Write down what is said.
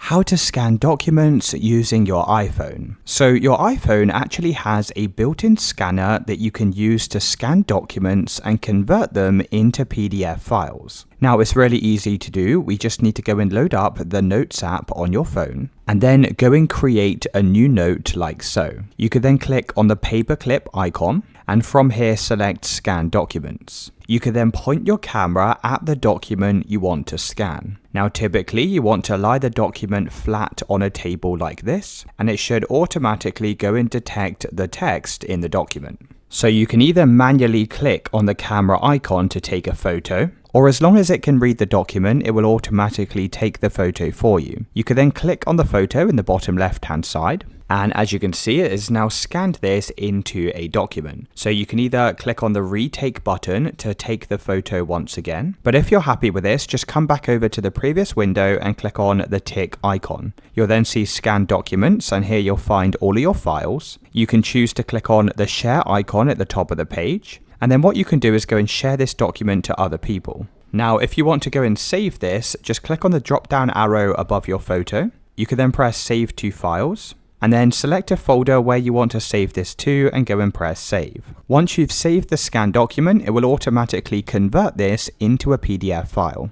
how to scan documents using your iPhone. So your iPhone actually has a built-in scanner that you can use to scan documents and convert them into PDF files. Now it's really easy to do. We just need to go and load up the Notes app on your phone and then go and create a new note like so. You could then click on the paperclip icon and from here select Scan Documents. You could then point your camera at the document you want to scan. Now typically you want to lie the document flat on a table like this, and it should automatically go and detect the text in the document. So you can either manually click on the camera icon to take a photo, or as long as it can read the document, it will automatically take the photo for you. You can then click on the photo in the bottom left hand side, and as you can see, it has now scanned this into a document. So you can either click on the retake button to take the photo once again, but if you're happy with this, just come back over to the previous window and click on the tick icon. You'll then see Scan Documents, and here you'll find all of your files. You can choose to click on the share icon at the top of the page, and then what you can do is go and share this document to other people. Now, if you want to go and save this, just click on the drop down arrow above your photo. You can then press Save to Files, and then select a folder where you want to save this to and go and press save. Once you've saved the scanned document, it will automatically convert this into a PDF file.